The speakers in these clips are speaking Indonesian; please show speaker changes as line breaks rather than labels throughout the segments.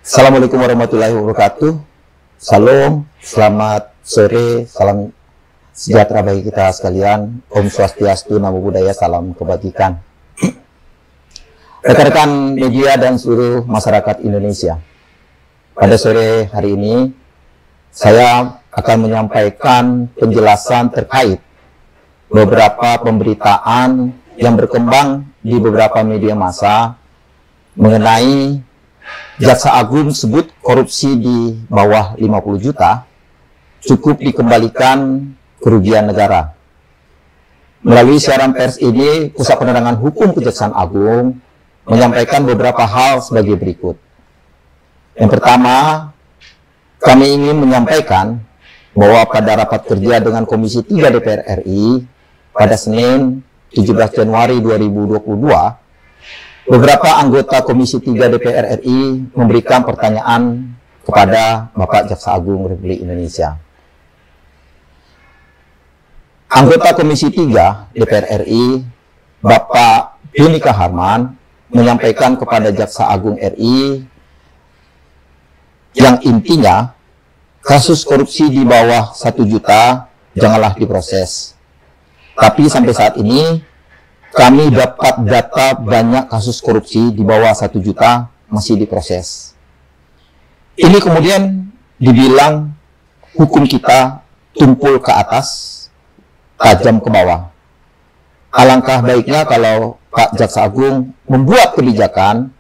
Assalamualaikum warahmatullahi wabarakatuh. Salam, selamat sore, salam sejahtera bagi kita sekalian. Om Swastiastu, Namo Buddhaya, salam kebajikan. Rekan-rekan media dan seluruh masyarakat Indonesia. Pada sore hari ini, saya akan menyampaikan penjelasan terkait beberapa pemberitaan yang berkembang di beberapa media massa mengenai Jaksa Agung sebut korupsi di bawah 50 juta cukup dikembalikan kerugian negara. Melalui siaran pers ini, Pusat Penerangan Hukum Kejaksaan Agung menyampaikan beberapa hal sebagai berikut. Yang pertama, kami ingin menyampaikan bahwa pada rapat kerja dengan Komisi 3 DPR RI pada Senin 17 Januari 2022, beberapa anggota Komisi 3 DPR RI memberikan pertanyaan kepada Bapak Jaksa Agung Republik Indonesia. Anggota Komisi 3 DPR RI, Bapak Beni Kaharman, menyampaikan kepada Jaksa Agung RI yang intinya, kasus korupsi di bawah 1 juta janganlah diproses. Tapi sampai saat ini, kami dapat data banyak kasus korupsi di bawah 1 juta masih diproses. Ini kemudian dibilang hukum kita tumpul ke atas, tajam ke bawah. Alangkah baiknya kalau Pak Jaksa Agung membuat kebijakan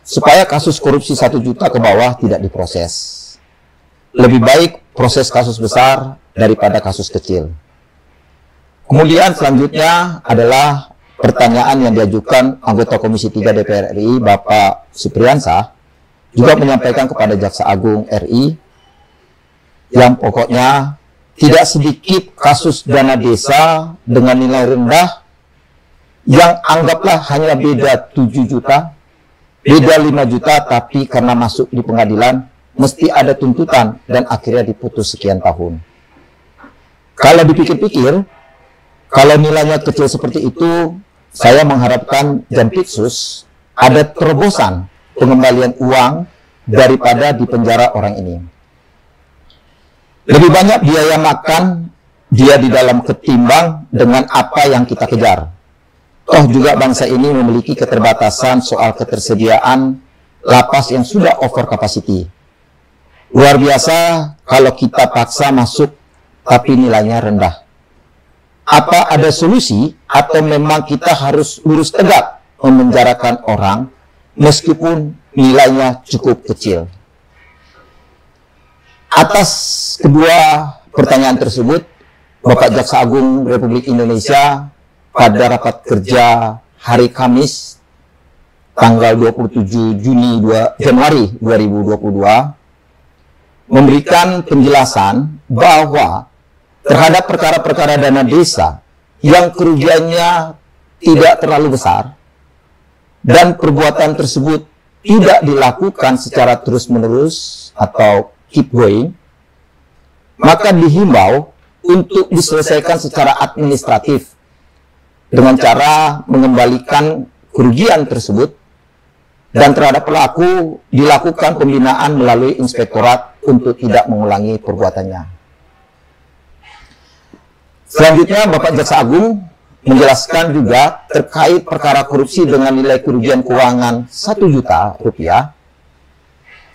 supaya kasus korupsi 1 juta ke bawah tidak diproses. Lebih baik proses kasus besar daripada kasus kecil. Kemudian selanjutnya adalah pertanyaan yang diajukan anggota Komisi 3 DPR RI, Bapak Supriyansah, juga menyampaikan kepada Jaksa Agung RI, yang pokoknya tidak sedikit kasus dana desa dengan nilai rendah, yang anggaplah hanya beda 7 juta, beda 5 juta, tapi karena masuk di pengadilan, mesti ada tuntutan, dan akhirnya diputus sekian tahun. Kalau dipikir-pikir, kalau nilainya kecil seperti itu, saya mengharapkan Jampitsus ada terobosan pengembalian uang daripada di penjara orang ini. Lebih banyak biaya makan dia di dalam ketimbang dengan apa yang kita kejar. Toh juga bangsa ini memiliki keterbatasan soal ketersediaan lapas yang sudah over capacity. Luar biasa kalau kita paksa masuk tapi nilainya rendah. Apa ada solusi atau memang kita harus lurus tegak memenjarakan orang meskipun nilainya cukup kecil? Atas kedua pertanyaan tersebut, Bapak Jaksa Agung Republik Indonesia pada rapat kerja hari Kamis tanggal 27 Januari 2022 memberikan penjelasan bahwa terhadap perkara-perkara dana desa yang kerugiannya tidak terlalu besar dan perbuatan tersebut tidak dilakukan secara terus-menerus atau keep going, maka dihimbau untuk diselesaikan secara administratif dengan cara mengembalikan kerugian tersebut, dan terhadap pelaku dilakukan pembinaan melalui inspektorat untuk tidak mengulangi perbuatannya. Selanjutnya, Bapak Jaksa Agung menjelaskan juga terkait perkara korupsi dengan nilai kerugian keuangan 1 juta rupiah.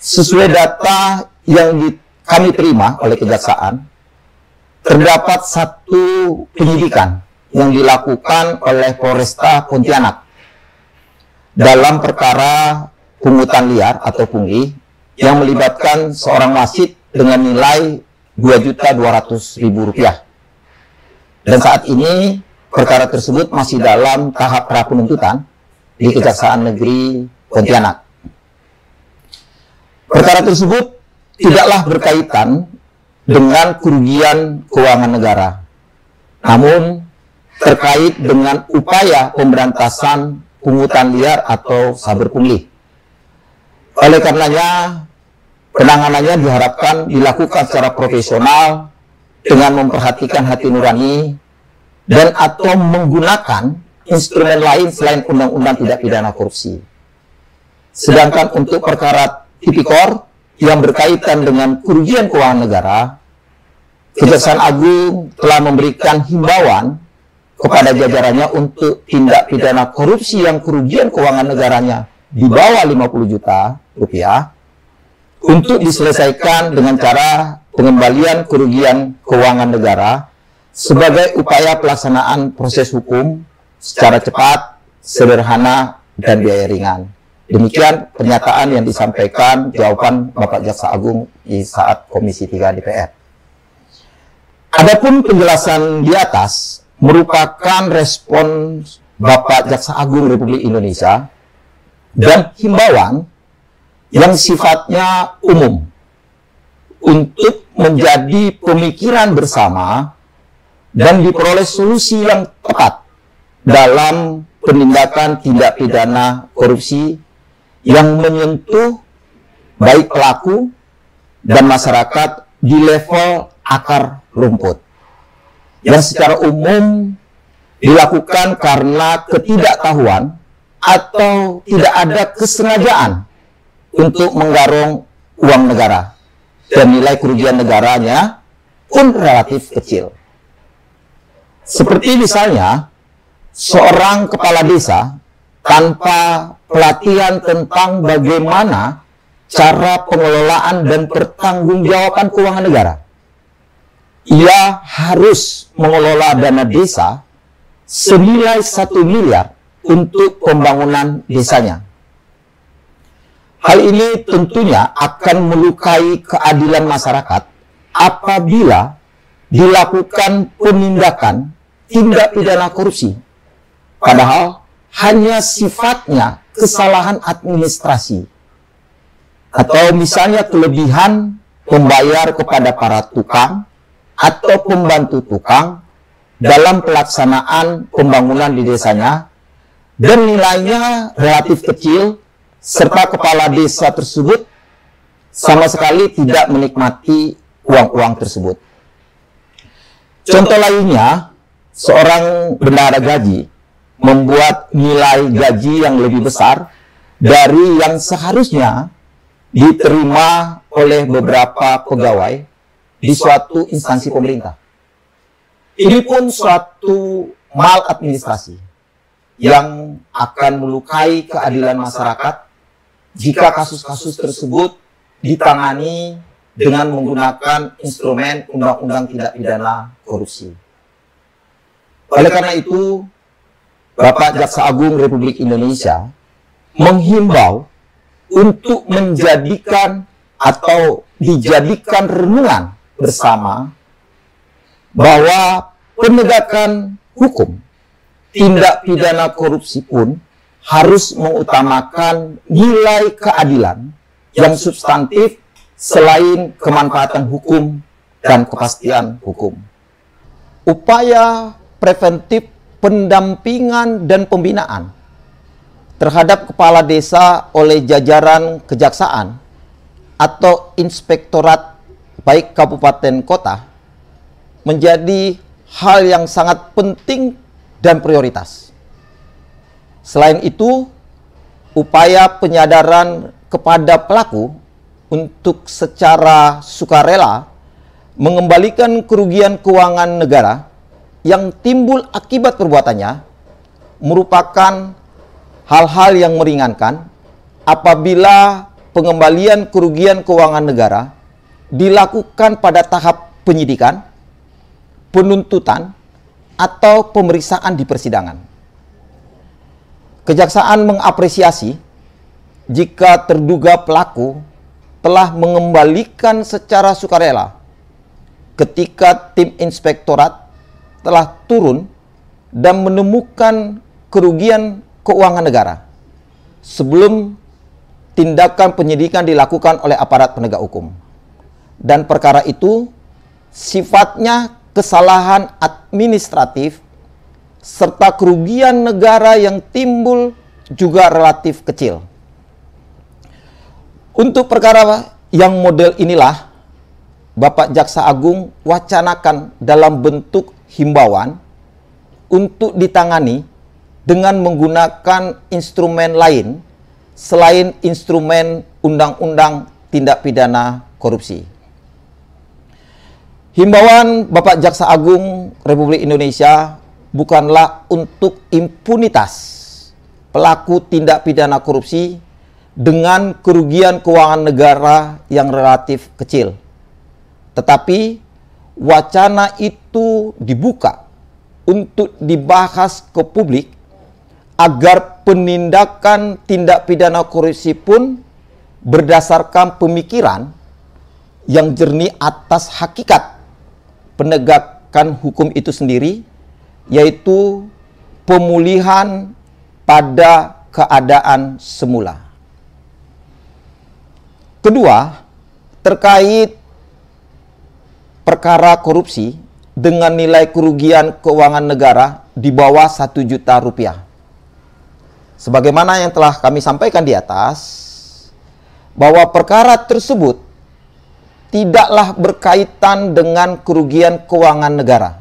Sesuai data yang kami terima oleh Kejaksaan, terdapat satu penyidikan yang dilakukan oleh Polresta Pontianak dalam perkara pungutan liar atau pungli yang melibatkan seorang wasit dengan nilai Rp2.200.000. Dan saat ini perkara tersebut masih dalam tahap pra penuntutan di Kejaksaan Negeri Pontianak. Perkara tersebut tidaklah berkaitan dengan kerugian keuangan negara, namun terkait dengan upaya pemberantasan pungutan liar atau saber pungli. Oleh karenanya, penanganannya diharapkan dilakukan secara profesional dengan memperhatikan hati nurani dan atau menggunakan instrumen lain selain undang-undang tidak pidana korupsi. Sedangkan untuk perkara tipikor yang berkaitan dengan kerugian keuangan negara, Kejaksaan Agung telah memberikan himbauan kepada jajarannya untuk tindak pidana korupsi yang kerugian keuangan negaranya di bawah 50 juta rupiah untuk diselesaikan dengan cara pengembalian kerugian keuangan negara sebagai upaya pelaksanaan proses hukum secara cepat, sederhana, dan biaya ringan. Demikian pernyataan yang disampaikan jawaban Bapak Jaksa Agung di saat Komisi 3 DPR. Adapun penjelasan di atas merupakan respon Bapak Jaksa Agung Republik Indonesia dan himbauan yang sifatnya umum untuk menjadi pemikiran bersama dan diperoleh solusi yang tepat dalam penindakan tindak pidana korupsi yang menyentuh baik pelaku dan masyarakat di level akar rumput, yang secara umum dilakukan karena ketidaktahuan atau tidak ada kesengajaan untuk menggarong uang negara, dan nilai kerugian negaranya pun relatif kecil. Seperti misalnya, seorang kepala desa tanpa pelatihan tentang bagaimana cara pengelolaan dan pertanggungjawaban keuangan negara. Ia harus mengelola dana desa senilai 1 miliar untuk pembangunan desanya. Hal ini tentunya akan melukai keadilan masyarakat apabila dilakukan penindakan tindak pidana korupsi, padahal hanya sifatnya kesalahan administrasi, atau misalnya kelebihan membayar kepada para tukang atau pembantu tukang dalam pelaksanaan pembangunan di desanya, dan nilainya relatif kecil, serta kepala desa tersebut sama sekali tidak menikmati uang-uang tersebut. Contoh lainnya, seorang bendahara gaji membuat nilai gaji yang lebih besar dari yang seharusnya diterima oleh beberapa pegawai di suatu instansi pemerintah. Ini pun suatu maladministrasi yang akan melukai keadilan masyarakat jika kasus-kasus tersebut ditangani dengan menggunakan instrumen Undang-Undang Tindak Pidana Korupsi. Oleh karena itu, Bapak Jaksa Agung Republik Indonesia menghimbau untuk menjadikan atau dijadikan renungan bersama bahwa penegakan hukum tindak pidana korupsi pun harus mengutamakan nilai keadilan yang substantif selain kemanfaatan hukum dan kepastian hukum. Upaya preventif pendampingan dan pembinaan terhadap kepala desa oleh jajaran kejaksaan atau inspektorat baik kabupaten kota menjadi hal yang sangat penting dan prioritas. Selain itu, upaya penyadaran kepada pelaku untuk secara sukarela mengembalikan kerugian keuangan negara yang timbul akibat perbuatannya merupakan hal-hal yang meringankan apabila pengembalian kerugian keuangan negara dilakukan pada tahap penyidikan, penuntutan, atau pemeriksaan di persidangan. Kejaksaan mengapresiasi jika terduga pelaku telah mengembalikan secara sukarela ketika tim inspektorat telah turun dan menemukan kerugian keuangan negara sebelum tindakan penyidikan dilakukan oleh aparat penegak hukum. Dan perkara itu sifatnya kesalahan administratif serta kerugian negara yang timbul juga relatif kecil. Untuk perkara yang model inilah Bapak Jaksa Agung wacanakan dalam bentuk himbauan untuk ditangani dengan menggunakan instrumen lain selain instrumen Undang-Undang Tindak Pidana Korupsi. Himbauan Bapak Jaksa Agung Republik Indonesia bukanlah untuk impunitas pelaku tindak pidana korupsi dengan kerugian keuangan negara yang relatif kecil. Tetapi wacana itu dibuka untuk dibahas ke publik agar penindakan tindak pidana korupsi pun berdasarkan pemikiran yang jernih atas hakikat penegakan hukum itu sendiri, yaitu pemulihan pada keadaan semula. Kedua, terkait perkara korupsi dengan nilai kerugian keuangan negara di bawah 1 juta rupiah. Sebagaimana yang telah kami sampaikan di atas, bahwa perkara tersebut tidaklah berkaitan dengan kerugian keuangan negara,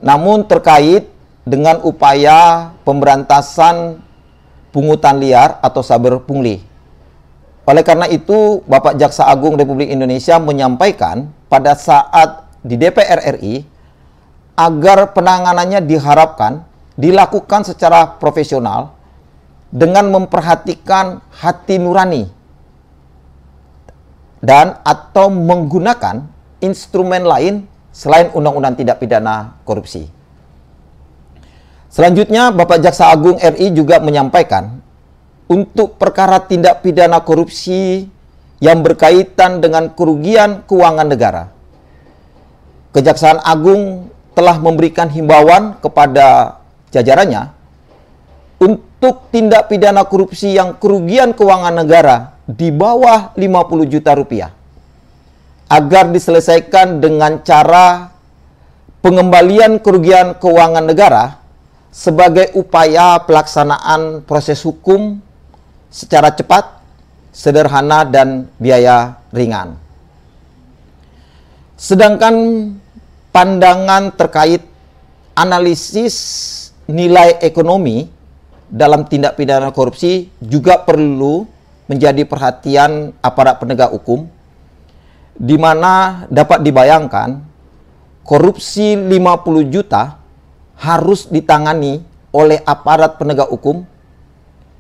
namun terkait dengan upaya pemberantasan pungutan liar atau saber pungli. Oleh karena itu, Bapak Jaksa Agung Republik Indonesia menyampaikan pada saat di DPR RI agar penanganannya diharapkan dilakukan secara profesional dengan memperhatikan hati nurani dan atau menggunakan instrumen lain selain Undang-Undang Tindak Pidana Korupsi. Selanjutnya, Bapak Jaksa Agung RI juga menyampaikan untuk perkara tindak pidana korupsi yang berkaitan dengan kerugian keuangan negara, Kejaksaan Agung telah memberikan himbauan kepada jajarannya untuk tindak pidana korupsi yang kerugian keuangan negara di bawah 50 juta rupiah agar diselesaikan dengan cara pengembalian kerugian keuangan negara sebagai upaya pelaksanaan proses hukum secara cepat, sederhana, dan biaya ringan. Sedangkan pandangan terkait analisis nilai ekonomi dalam tindak pidana korupsi juga perlu menjadi perhatian aparat penegak hukum, di mana dapat dibayangkan korupsi 50 juta harus ditangani oleh aparat penegak hukum,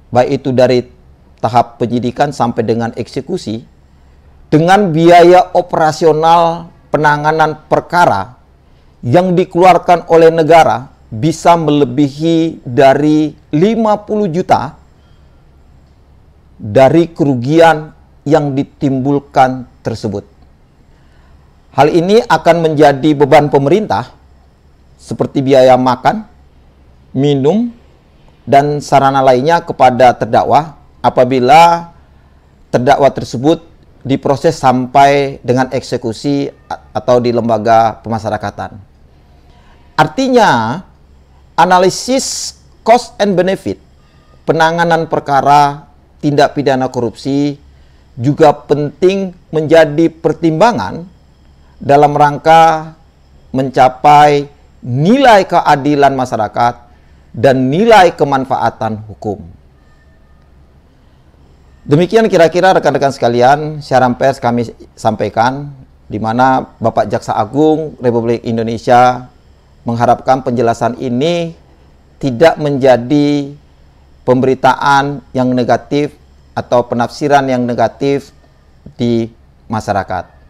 baik itu dari tahap penyidikan sampai dengan eksekusi, dengan biaya operasional penanganan perkara yang dikeluarkan oleh negara bisa melebihi dari 50 juta dari kerugian yang ditimbulkan tersebut. Hal ini akan menjadi beban pemerintah seperti biaya makan, minum, dan sarana lainnya kepada terdakwa apabila terdakwa tersebut diproses sampai dengan eksekusi atau di lembaga pemasyarakatan. Artinya, analisis cost and benefit penanganan perkara tindak pidana korupsi juga penting menjadi pertimbangan dalam rangka mencapai nilai keadilan masyarakat dan nilai kemanfaatan hukum. Demikian kira-kira rekan-rekan sekalian, siaran pers kami sampaikan, di mana Bapak Jaksa Agung Republik Indonesia mengharapkan penjelasan ini tidak menjadi pemberitaan yang negatif atau penafsiran yang negatif di masyarakat.